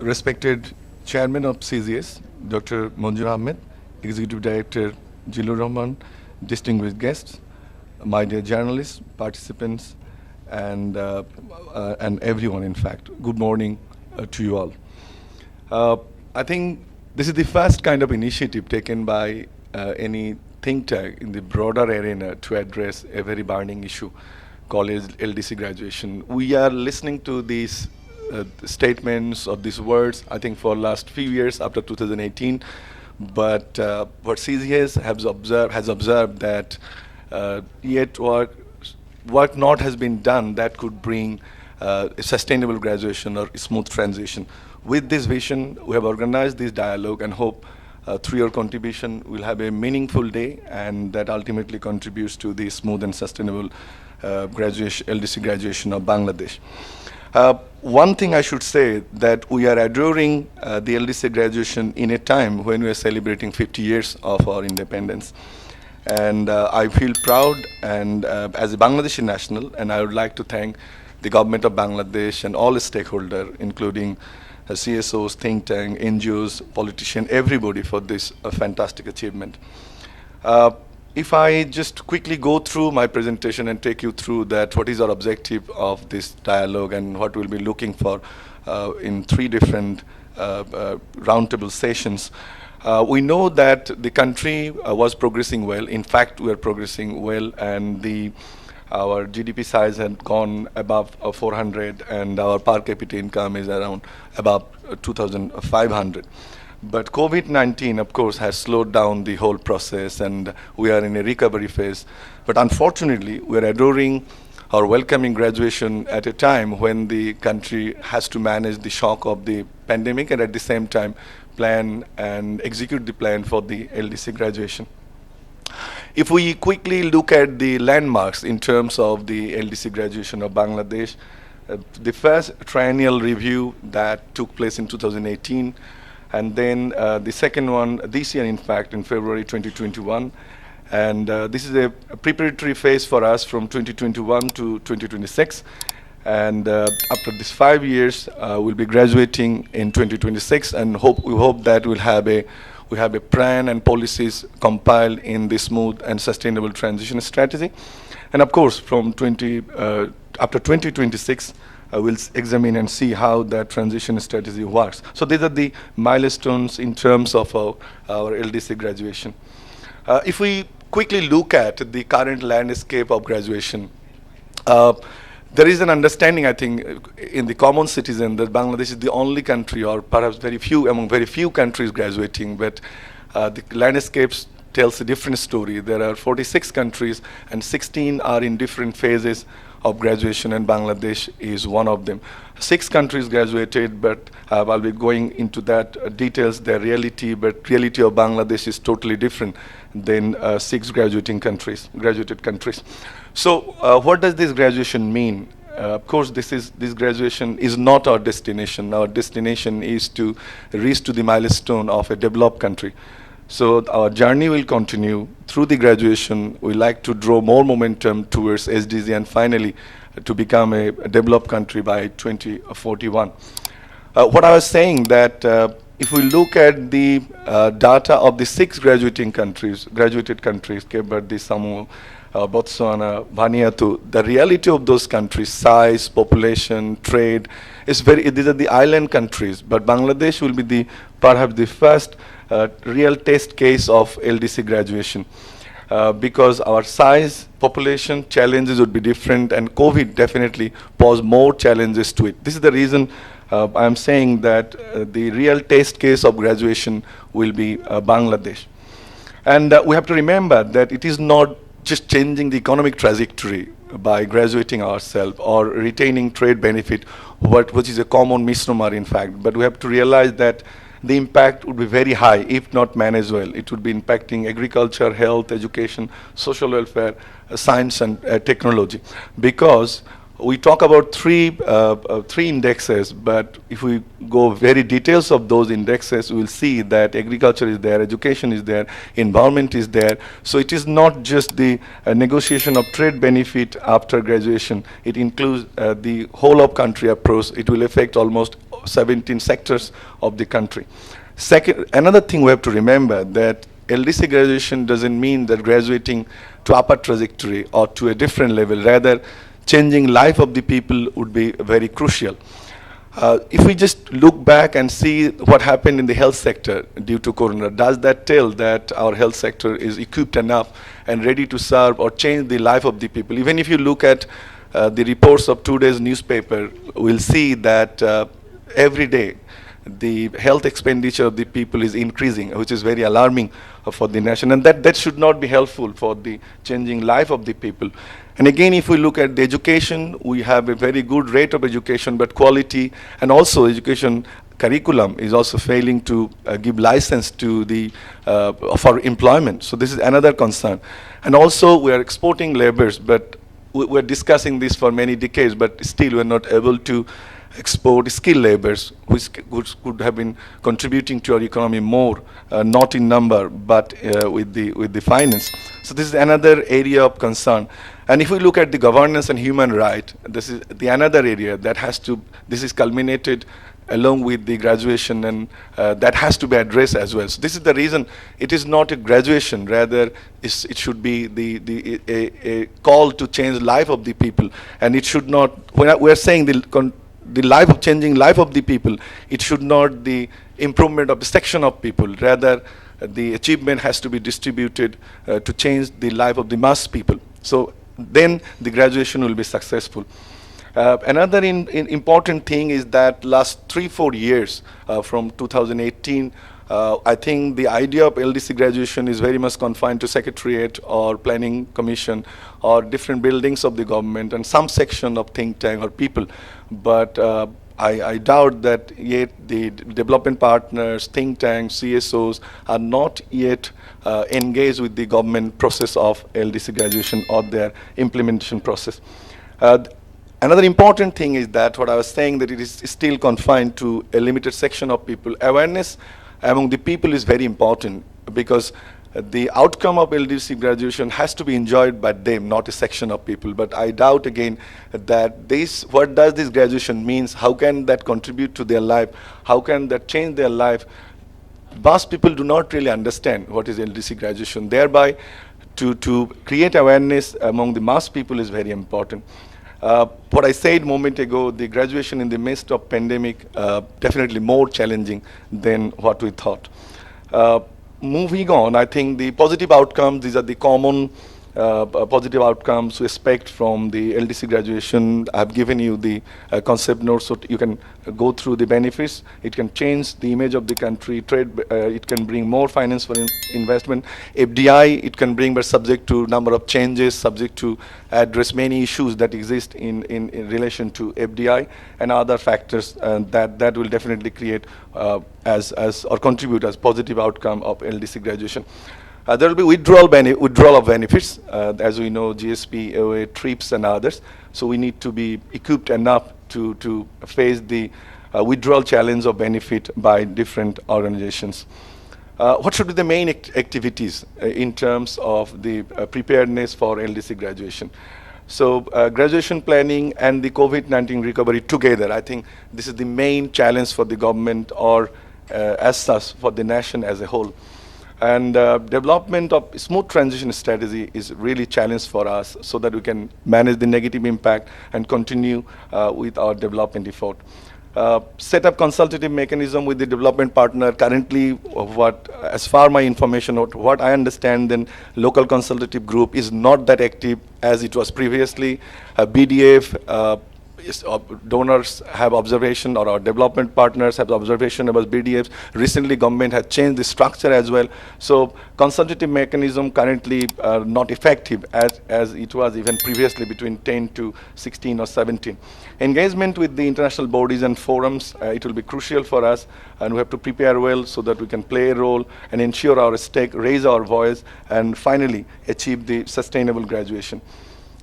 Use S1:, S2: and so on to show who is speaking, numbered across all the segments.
S1: Respected Chairman of CZS, Dr. Manjur Ahmed, Executive Director Jilur Rahman, distinguished guests, my dear journalists, participants, and everyone, in fact. Good morning to you all. I think this is the first kind of initiative taken by any think tank in the broader arena to address a very burning issue, college LDC graduation. We are listening to these statements or these words, I think, for last few years after 2018. But what CZS has observed that yet what not has been done that could bring a sustainable graduation or smooth transition. With this vision, we have organized this dialogue and hope through your contribution we'll have a meaningful day, and that ultimately contributes to the smooth and sustainable LDC graduation of Bangladesh. One thing I should say that we are adoring the LDC graduation in a time when we are celebrating 50 years of our independence. And I feel proud and as a Bangladeshi national, and I would like to thank the government of Bangladesh and all stakeholders, including CSOs, think tank, NGOs, politicians, everybody for this fantastic achievement. If I just quickly go through my presentation and take you through that, what is our objective of this dialogue and what we'll be looking for in three different roundtable sessions. We know that the country was progressing well. In fact, we are progressing well, and our GDP size had gone above 400, and our per capita income is around above 2,500. But COVID-19, of course, has slowed down the whole process, and we are in a recovery phase. But unfortunately, we are adoring or welcoming graduation at a time when the country has to manage the shock of the pandemic and at the same time plan and execute the plan for the LDC graduation. If we quickly look at the landmarks in terms of the LDC graduation of Bangladesh, the first triennial review that took place in 2018, and then the second one this year, in fact, in February 2021. And this is a preparatory phase for us from 2021 to 2026. And after these 5 years, we'll be graduating in 2026, and we hope that we have a plan and policies compiled in the smooth and sustainable transition strategy. And of course, from after 2026, we'll examine and see how that transition strategy works. So these are the milestones in terms of our LDC graduation. If we quickly look at the current landscape of graduation, there is an understanding, I think, in the common citizen that Bangladesh is the only country, or perhaps among very few countries graduating, but the landscapes tells a different story. There are 46 countries and 16 are in different phases of graduation, and Bangladesh is one of them. 6 countries graduated, but I'll be going into that details, their reality, but reality of Bangladesh is totally different than 6 graduated countries. So what does this graduation mean? Of course, this graduation is not our destination. Our destination is to reach to the milestone of a developed country. So our journey will continue through the graduation. We like to draw more momentum towards SDG and finally to become a developed country by 2041. What I was saying that if we look at the data of the 6 graduated countries, Cape Verde, Samoa, Botswana, Vanuatu, the reality of those countries, size, population, trade, these are the island countries, but Bangladesh will be perhaps the first real test case of LDC graduation because our size, population, challenges would be different, and COVID definitely posed more challenges to it. This is the reason I'm saying that the real test case of graduation will be Bangladesh. And we have to remember that it is not just changing the economic trajectory by graduating ourselves or retaining trade benefit, which is a common misnomer, in fact, but we have to realize that the impact would be very high if not managed well. It would be impacting agriculture, health, education, social welfare, science, and technology. Because we talk about three indexes, but if we go very details of those indexes, we'll see that agriculture is there, education is there, environment is there. So it is not just the negotiation of trade benefit after graduation. It includes the whole of country approach. It will affect almost 17 sectors of the country. Second, another thing we have to remember that LDC graduation doesn't mean that graduating to upper trajectory or to a different level. Rather, changing life of the people would be very crucial. If we just look back and see what happened in the health sector due to corona, does that tell that our health sector is equipped enough and ready to serve or change the life of the people? Even if you look at the reports of today's newspaper, we'll see that every day the health expenditure of the people is increasing, which is very alarming for the nation, and that should not be helpful for the changing life of the people. And again, if we look at the education, we have a very good rate of education, but quality and also education curriculum is also failing to give license to the for employment. So this is another concern. And also we are exporting laborers, but we're discussing this for many decades, but still we're not able to export skilled laborers, which could have been contributing to our economy more, not in number, but with the finance. So this is another area of concern. And if we look at the governance and human right, this is the another area that this is culminated along with the graduation, and that has to be addressed as well. So this is the reason it is not a graduation, rather it should be a call to change life of the people. And it should not, when we are saying the life of changing life of the people, it should not the improvement of the section of people. Rather, the achievement has to be distributed to change the life of the mass people. So then the graduation will be successful. Another important thing is that last 3-4 years, from 2018, I think the idea of LDC graduation is very much confined to Secretariat or Planning Commission or different buildings of the government and some section of think tank or people. But I doubt that yet the development partners, think tanks, CSOs are not yet engaged with the government process of LDC graduation or their implementation process. Another important thing is that what I was saying, that it is still confined to a limited section of people. Awareness among the people is very important, because the outcome of LDC graduation has to be enjoyed by them, not a section of people. But I doubt again that what does this graduation means? How can that contribute to their life? How can that change their life? Most people do not really understand what is LDC graduation. Thereby, to create awareness among the mass people is very important. What I said a moment ago, the graduation in the midst of pandemic, definitely more challenging than what we thought. Moving on, I think the positive outcomes, these are the common positive outcomes we expect from the LDC graduation. I've given you the concept notes so you can go through the benefits. It can change the image of the country, trade, it can bring more finance for investment. FDI, it can bring, but subject to number of changes, subject to address many issues that exist in relation to FDI and other factors, and that will definitely create or contribute as positive outcome of LDC graduation. There will be withdrawal of benefits, as we know, GSP, AOA, TRIPS, and others. So we need to be equipped enough to face the withdrawal challenge of benefit by different organizations. What should be the main activities in terms of the preparedness for LDC graduation? So graduation planning and the COVID-19 recovery together, I think this is the main challenge for the government, or as such for the nation as a whole. And development of smooth transition strategy is really challenge for us, so that we can manage the negative impact and continue with our development effort. Set up consultative mechanism with the development partner. Currently, as far my information, what I understand, then local consultative group is not that active as it was previously. BDF, donors have observation, or our development partners have observation about BDFs. Recently, government has changed the structure as well. So consultative mechanism currently not effective as it was even previously between 10 to 16 or 17. Engagement with the international bodies and forums, it will be crucial for us, and we have to prepare well so that we can play a role and ensure our stake, raise our voice, and finally achieve the sustainable graduation.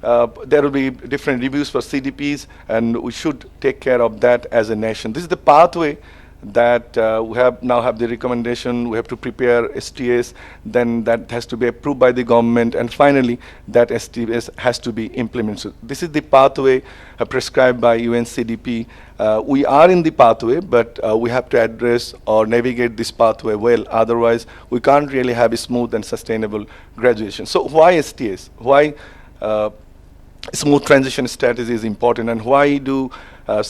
S1: There will be different reviews for CDPs, and we should take care of that as a nation. This is the pathway that we now have the recommendation, we have to prepare STS, then that has to be approved by the government, and finally that STS has to be implemented. So this is the pathway prescribed by UNCDP. We are in the pathway, but we have to address or navigate this pathway well, otherwise we can't really have a smooth and sustainable graduation. So why STS? Why smooth transition strategy is important, and why do why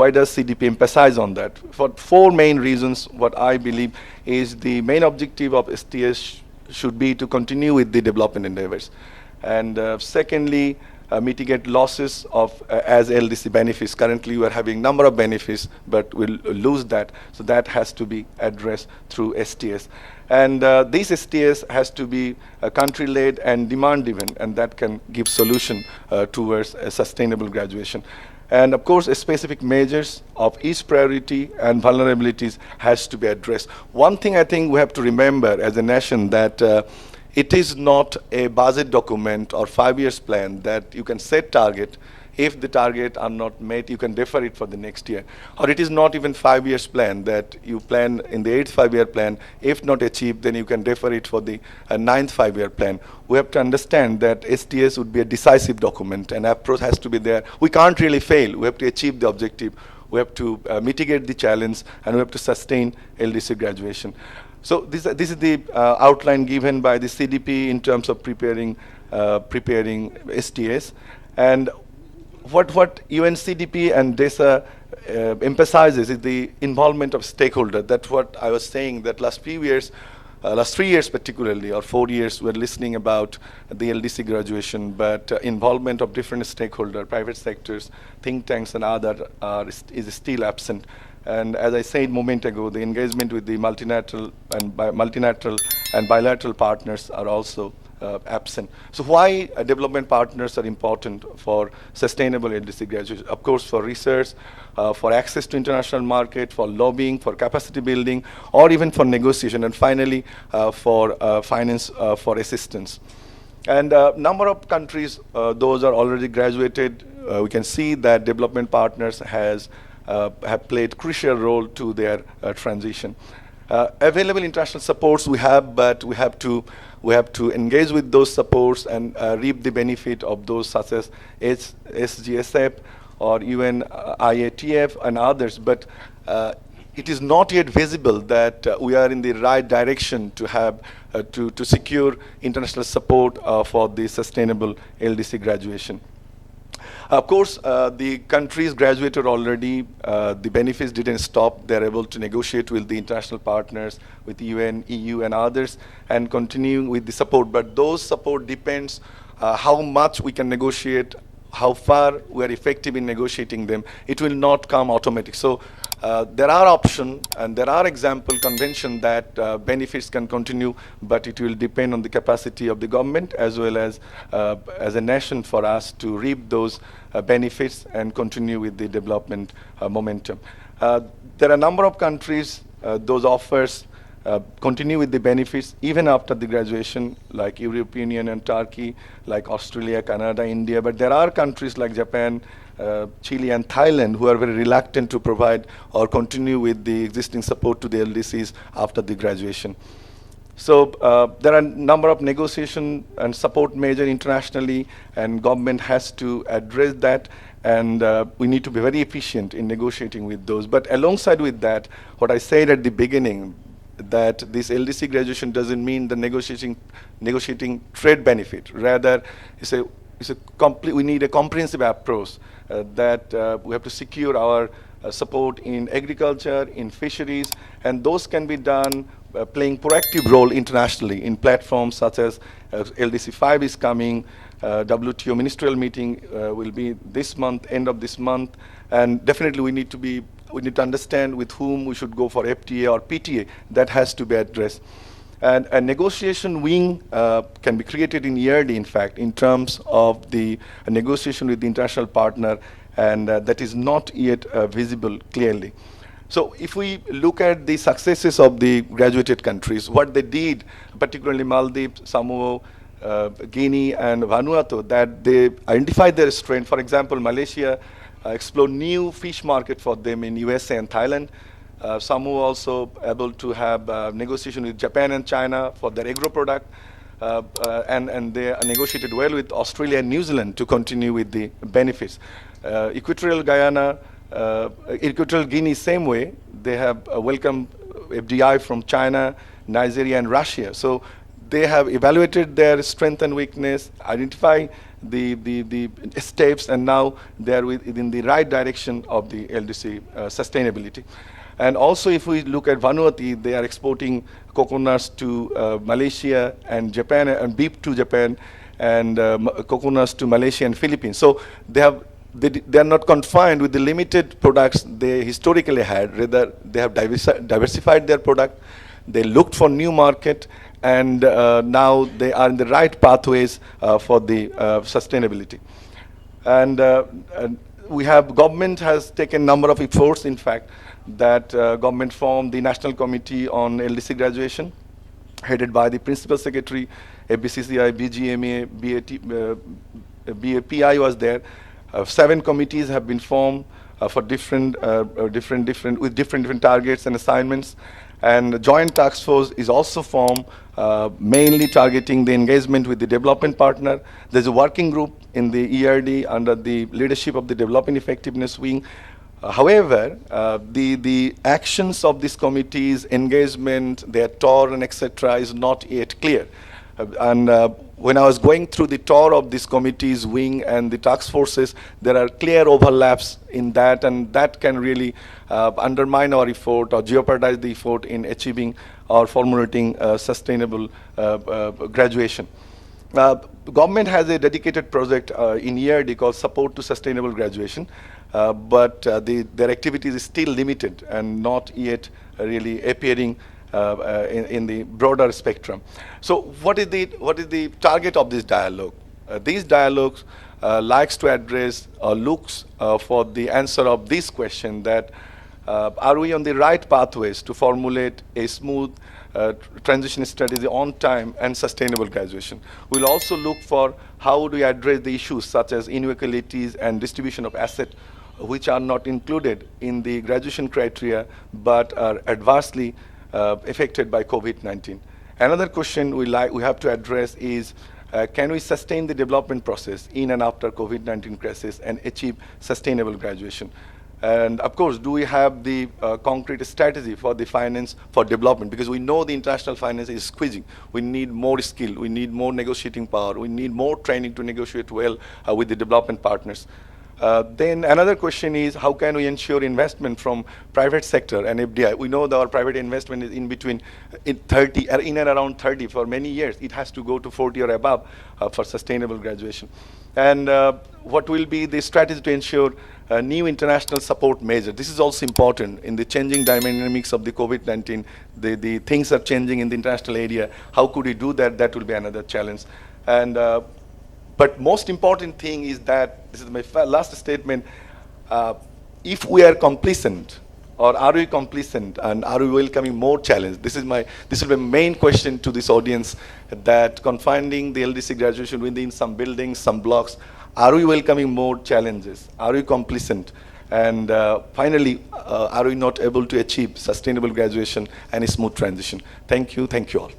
S1: does CDP emphasize on that? For four main reasons, what I believe is the main objective of STS should be to continue with the development endeavors. And secondly, mitigate losses of as LDC benefits. Currently, we are having number of benefits, but we'll lose that. So that has to be addressed through STS. And this STS has to be country-led and demand-driven, and that can give solution towards a sustainable graduation. And of course, specific measures of each priority and vulnerabilities has to be addressed. One thing I think we have to remember as a nation, that it is not a budget document or 5 years plan that you can set target. If the target are not met, you can defer it for the next year. Or it is not even 5 years plan that you plan in the 8th 5-year plan. If not achieved, then you can defer it for the 9th 5-year plan. We have to understand that STS would be a decisive document, and approach has to be there. We can't really fail. We have to achieve the objective. We have to mitigate the challenge, and we have to sustain LDC graduation. So this is the outline given by the CDP in terms of preparing STS. And what UNCDP and DESA emphasizes is the involvement of stakeholders. That's what I was saying, that last 3 years particularly, or 4 years, we're listening about the LDC graduation, but involvement of different stakeholders, private sectors, think tanks and other is still absent. And as I said a moment ago, the engagement with the multilateral and bilateral partners are also absent. So why development partners are important for sustainable LDC graduation? Of course, for research, for access to international market, for lobbying, for capacity building, or even for negotiation, and finally for finance for assistance. And number of countries, those are already graduated. We can see that development partners have played crucial role to their transition. Available international supports we have, but we have to engage with those supports and reap the benefit of those, such as SGSF or UN IATF and others. But it is not yet visible that we are in the right direction to have to secure international support for the sustainable LDC graduation. Of course, the countries graduated already. The benefits didn't stop. They're able to negotiate with the international partners, with UN, EU, and others, and continuing with the support. But those support depends how much we can negotiate, how far we are effective in negotiating them. It will not come automatic. So there are options and there are example convention that benefits can continue, but it will depend on the capacity of the government as well as a nation for us to reap those benefits and continue with the development momentum. There are a number of countries, those offers continue with the benefits even after the graduation, like European Union and Turkey, like Australia, Canada, India. But there are countries like Japan, Chile, and Thailand who are very reluctant to provide or continue with the existing support to the LDCs after the graduation. So there are a number of negotiation and support measures internationally, and government has to address that, and we need to be very efficient in negotiating with those. But alongside with that, what I said at the beginning, that this LDC graduation doesn't mean the negotiating trade benefit. Rather, we need a comprehensive approach that we have to secure our support in agriculture, in fisheries, and those can be done playing proactive role internationally in platforms such as LDC 5 is coming, WTO ministerial meeting will be this month, end of this month, and definitely we need to understand with whom we should go for FTA or PTA. That has to be addressed. And a negotiation wing can be created in ERD, in fact, in terms of the negotiation with the international partner, and that is not yet visible clearly. So if we look at the successes of the graduated countries, what they did, particularly Maldives, Samoa, Guinea, and Vanuatu, that they identified their strength. For example, Malaysia explore new fish market for them in USA and Thailand. Some were also able to have negotiation with Japan and China for their agro product. And they negotiated well with Australia and New Zealand to continue with the benefits. Equatorial Guinea, same way, they have welcomed FDI from China, Nigeria, and Russia. So they have evaluated their strength and weakness, identify the steps, and now they are within the right direction of the LDC sustainability. And also, if we look at Vanuatu, they are exporting coconuts to Malaysia and Japan, and beef to Japan, and coconuts to Malaysia and Philippines. So they are not confined with the limited products they historically had. Rather, they have diversified their product. They looked for new market, and now they are in the right pathways for the sustainability. And we have, government has taken number of efforts, in fact, that government formed the National Committee on LDC Graduation, headed by the Principal Secretary, ABCCI, BGMA, BAPI was there. 7 committees have been formed for different targets and assignments. And a joint task force is also formed, mainly targeting the engagement with the development partner. There's a working group in the ERD under the leadership of the Development Effectiveness Wing. However, the actions of these committees, engagement, their tour and etc. is not yet clear. And when I was going through the tour of these committees, wing, and the task forces, there are clear overlaps in that, and that can really undermine our effort or jeopardize the effort in achieving or formulating sustainable graduation. Government has a dedicated project in ERD called Support to Sustainable Graduation, but their activities is still limited and not yet really appearing in the broader spectrum. So what is the target of this dialogue? These dialogues likes to address or looks for the answer of this question, that are we on the right pathways to formulate a smooth transition strategy on time and sustainable graduation. We'll also look for how do we address the issues such as inequalities and distribution of asset, which are not included in the graduation criteria but are adversely affected by COVID-19. Another question we have to address is, can we sustain the development process in and after COVID-19 crisis and achieve sustainable graduation? And of course, do we have the concrete strategy for the finance for development? Because we know the international finance is squeezing. We need more skill, we need more negotiating power, we need more training to negotiate well with the development partners. Then another question is, how can we ensure investment from private sector and FDI? We know that our private investment is in between in and around 30 for many years. It has to go to 40 or above for sustainable graduation. And what will be the strategy to ensure new international support measure? This is also important in the changing dynamics of the COVID-19. The things are changing in the international area. How could we do that? That will be another challenge. And but most important thing is that, this is my last statement, if we are complacent, or are we complacent, and are we welcoming more challenge? This will be my main question to this audience, that confining the LDC graduation within some buildings, some blocks, are we welcoming more challenges? Are we complacent? And finally, are we not able to achieve sustainable graduation and a smooth transition? Thank you all.